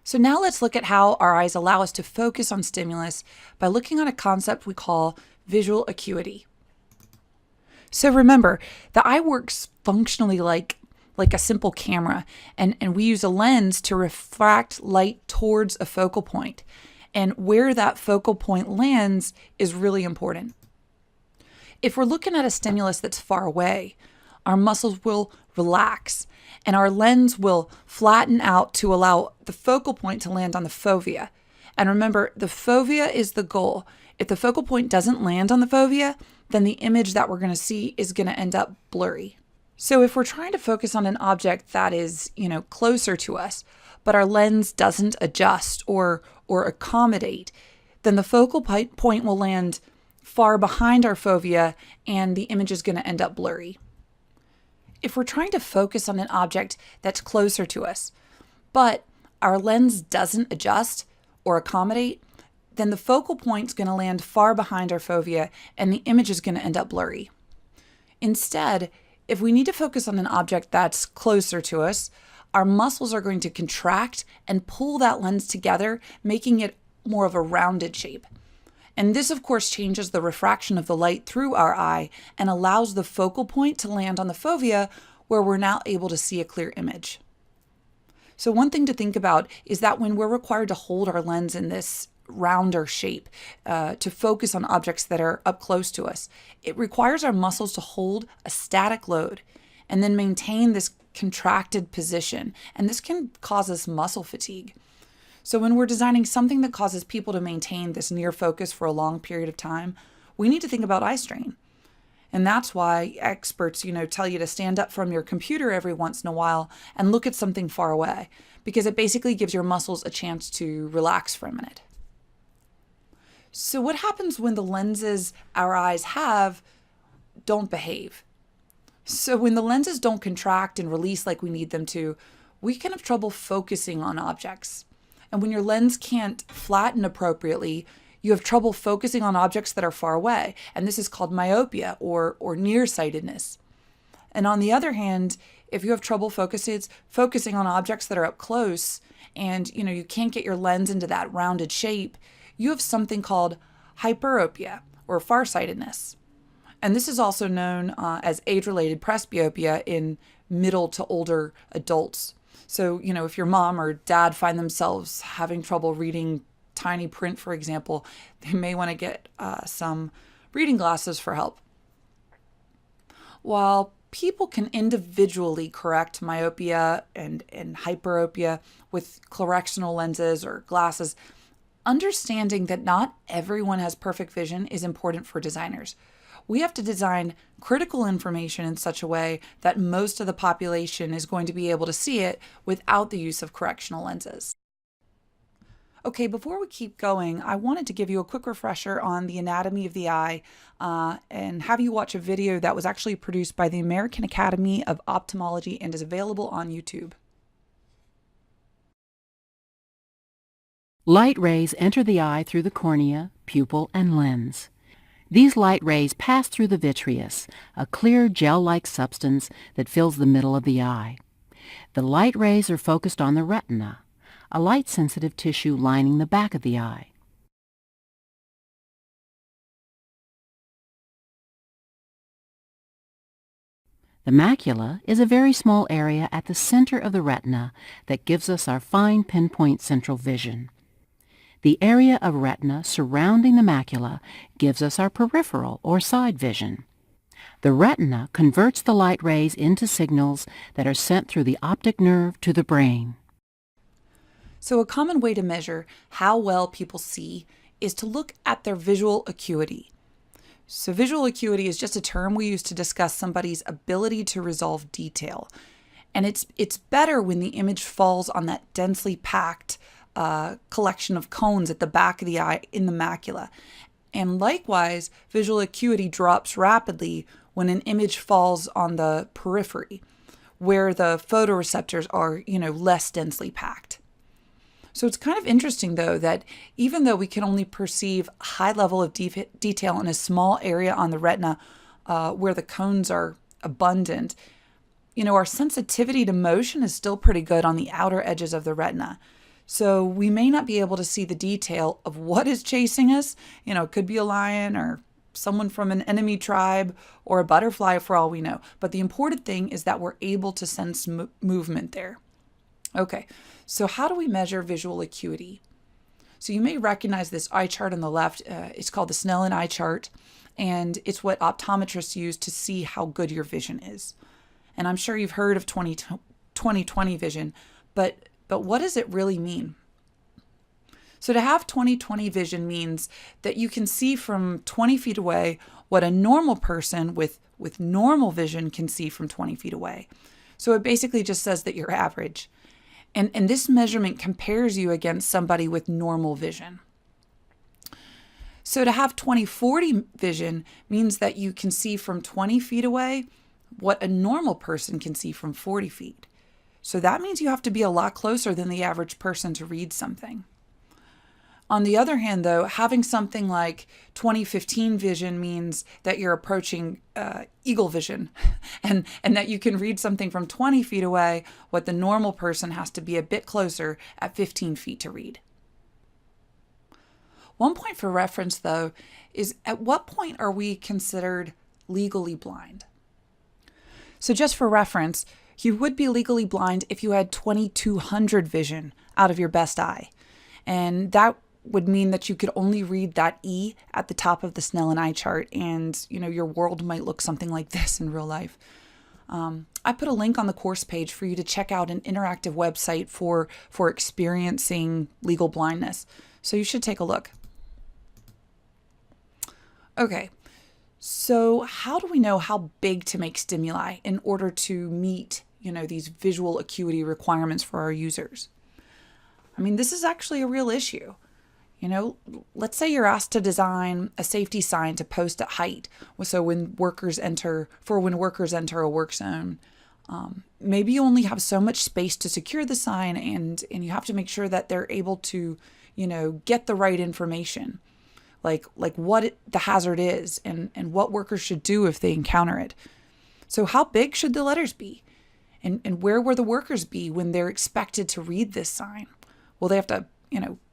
So now let's look at how our eyes allow us to focus on stimulus by looking at a concept we call visual acuity. So remember, the eye works functionally like a simple camera, and we use a lens to refract light towards a focal point. And where that focal point lands is really important. If we're looking at a stimulus that's far away, our muscles will relax and our lens will flatten out to allow the focal point to land on the fovea. And remember, the fovea is the goal. If the focal point doesn't land on the fovea, then the image that we're going to see is going to end up blurry. So if we're trying to focus on an object that is, closer to us, but our lens doesn't adjust or accommodate, then the focal point will land far behind our fovea and the image is going to end up blurry. If we're trying to focus on an object that's closer to us, but our lens doesn't adjust or accommodate, then the focal point's going to land far behind our fovea and the image is going to end up blurry. Instead, if we need to focus on an object that's closer to us, our muscles are going to contract and pull that lens together, making it more of a rounded shape. And this, of course, changes the refraction of the light through our eye and allows the focal point to land on the fovea, where we're now able to see a clear image. So one thing to think about is that when we're required to hold our lens in this rounder shape to focus on objects that are up close to us, it requires our muscles to hold a static load and then maintain this contracted position. And this can cause us muscle fatigue. So when we're designing something that causes people to maintain this near focus for a long period of time, we need to think about eye strain. And that's why experts, tell you to stand up from your computer every once in a while and look at something far away, because it basically gives your muscles a chance to relax for a minute. So what happens when the lenses our eyes have don't behave? So when the lenses don't contract and release like we need them to, we can have trouble focusing on objects. And when your lens can't flatten appropriately, you have trouble focusing on objects that are far away. And this is called myopia or nearsightedness. And on the other hand, if you have trouble focusing on objects that are up close and you can't get your lens into that rounded shape, you have something called hyperopia or farsightedness. And this is also known as age-related presbyopia in middle to older adults. So, if your mom or dad find themselves having trouble reading tiny print, for example, they may want to get some reading glasses for help. While people can individually correct myopia and hyperopia with correctional lenses or glasses, understanding that not everyone has perfect vision is important for designers. We have to design critical information in such a way that most of the population is going to be able to see it without the use of correctional lenses. Okay, before we keep going, I wanted to give you a quick refresher on the anatomy of the eye and have you watch a video that was actually produced by the American Academy of Ophthalmology and is available on YouTube. Light rays enter the eye through the cornea, pupil, and lens. These light rays pass through the vitreous, a clear gel-like substance that fills the middle of the eye. The light rays are focused on the retina, a light-sensitive tissue lining the back of the eye. The macula is a very small area at the center of the retina that gives us our fine pinpoint central vision. The area of retina surrounding the macula gives us our peripheral or side vision. The retina converts the light rays into signals that are sent through the optic nerve to the brain. So a common way to measure how well people see is to look at their visual acuity. So visual acuity is just a term we use to discuss somebody's ability to resolve detail. And it's better when the image falls on that densely packed collection of cones at the back of the eye in the macula. And likewise, visual acuity drops rapidly when an image falls on the periphery, where the photoreceptors are, less densely packed. So it's kind of interesting, though, that even though we can only perceive a high level of detail in a small area on the retina where the cones are abundant, our sensitivity to motion is still pretty good on the outer edges of the retina. So we may not be able to see the detail of what is chasing us. It could be a lion or someone from an enemy tribe or a butterfly for all we know. But the important thing is that we're able to sense movement there. Okay, so how do we measure visual acuity? So you may recognize this eye chart on the left. It's called the Snellen eye chart, and it's what optometrists use to see how good your vision is. And I'm sure you've heard of 20/20 vision, but what does it really mean? So to have 20/20 vision means that you can see from 20 feet away what a normal person with normal vision can see from 20 feet away. So it basically just says that you're average. And this measurement compares you against somebody with normal vision. So to have 20/40 vision means that you can see from 20 feet away what a normal person can see from 40 feet. So that means you have to be a lot closer than the average person to read something. On the other hand, though, having something like 20/15 vision means that you're approaching eagle vision and that you can read something from 20 feet away, what the normal person has to be a bit closer at 15 feet to read. One point for reference, though, is at what point are we considered legally blind? So just for reference, you would be legally blind if you had 2200 vision out of your best eye. And that would mean that you could only read that E at the top of the Snellen eye chart, and your world might look something like this in real life. I put a link on the course page for you to check out an interactive website for experiencing legal blindness. So you should take a look. Okay, so how do we know how big to make stimuli in order to meet these visual acuity requirements for our users? I mean, this is actually a real issue. Let's say you're asked to design a safety sign to post at height. So when workers enter a work zone, maybe you only have so much space to secure the sign, and you have to make sure that they're able to, get the right information, like what the hazard is and what workers should do if they encounter it. So how big should the letters be? And where will the workers be when they're expected to read this sign? Will they have to,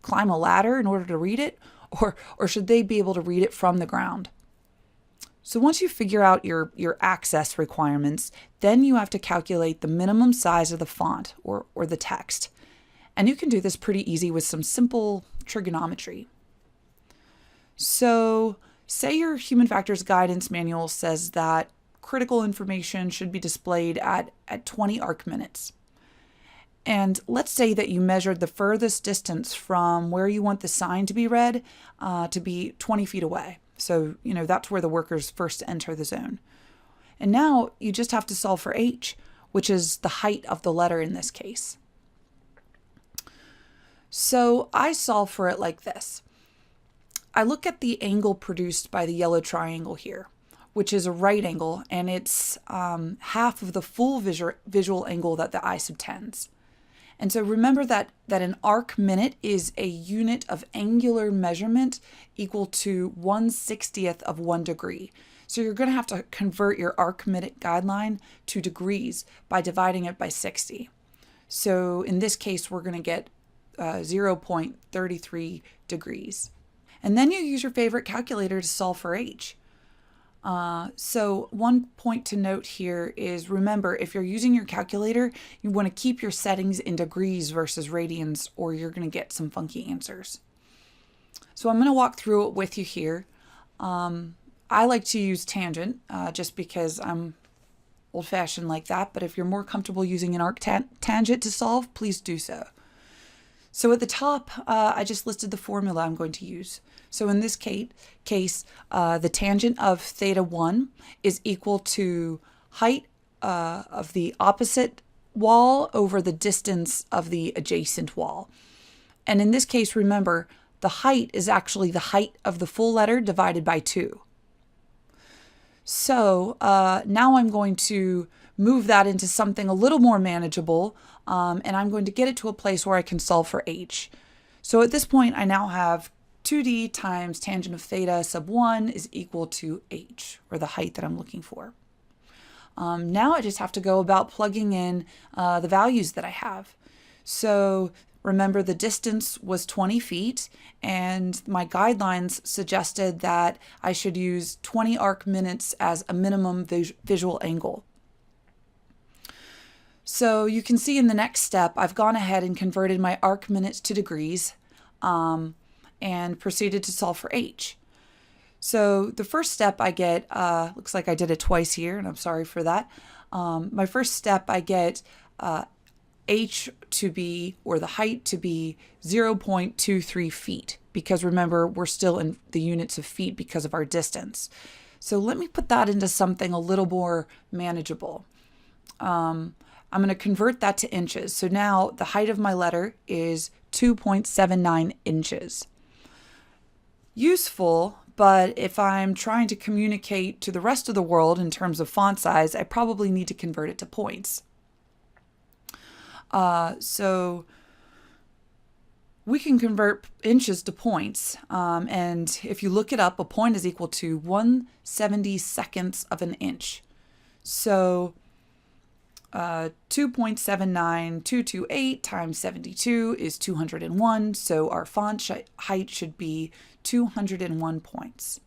climb a ladder in order to read it? Or should they be able to read it from the ground? So once you figure out your access requirements, then you have to calculate the minimum size of the font or the text. And you can do this pretty easy with some simple trigonometry. So say your human factors guidance manual says that critical information should be displayed at 20 arc minutes. And let's say that you measured the furthest distance from where you want the sign to be read to be 20 feet away. So, that's where the workers first enter the zone. And now you just have to solve for H, which is the height of the letter in this case. So I solve for it like this. I look at the angle produced by the yellow triangle here, which is a right angle, and it's half of the full visual angle that the eye subtends. And so remember that an arc minute is a unit of angular measurement equal to 1/60th of 1 degree. So you're going to have to convert your arc minute guideline to degrees by dividing it by 60. So in this case, we're going to get 0.33 degrees. And then you use your favorite calculator to solve for H. So one point to note here is, remember, if you're using your calculator, you want to keep your settings in degrees versus radians, or you're going to get some funky answers. So I'm going to walk through it with you here. I like to use tangent just because I'm old-fashioned like that, but if you're more comfortable using an arc tangent to solve, please do so. So at the top, I just listed the formula I'm going to use. So in this case, the tangent of theta 1 is equal to height of the opposite wall over the distance of the adjacent wall. And in this case, remember, the height is actually the height of the full letter divided by 2. So now I'm going to move that into something a little more manageable, and I'm going to get it to a place where I can solve for H. So at this point, I now have 2d times tangent of theta sub 1 is equal to H, or the height that I'm looking for. Now I just have to go about plugging in the values that I have. So Remember, the distance was 20 feet, and my guidelines suggested that I should use 20 arc minutes as a minimum visual angle. So you can see in the next step, I've gone ahead and converted my arc minutes to degrees and proceeded to solve for h. So the first step I get, looks like I did it twice here, and I'm sorry for that. My first step, I get h to be, or the height to be 0.23 feet, because remember, we're still in the units of feet because of our distance. So let me put that into something a little more manageable. I'm going to convert that to inches. So now the height of my letter is 2.79 inches. Useful, but if I'm trying to communicate to the rest of the world in terms of font size, I probably need to convert it to points. So we can convert inches to points, and if you look it up, a point is equal to 1/72 of an inch. So 2.79228 times 72 is 201, so our font height should be 201 points.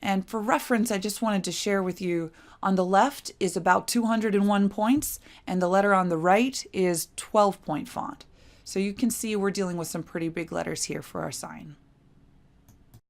And for reference, I just wanted to share with you, on the left is about 201 points, and the letter on the right is 12-point font. So you can see we're dealing with some pretty big letters here for our sign.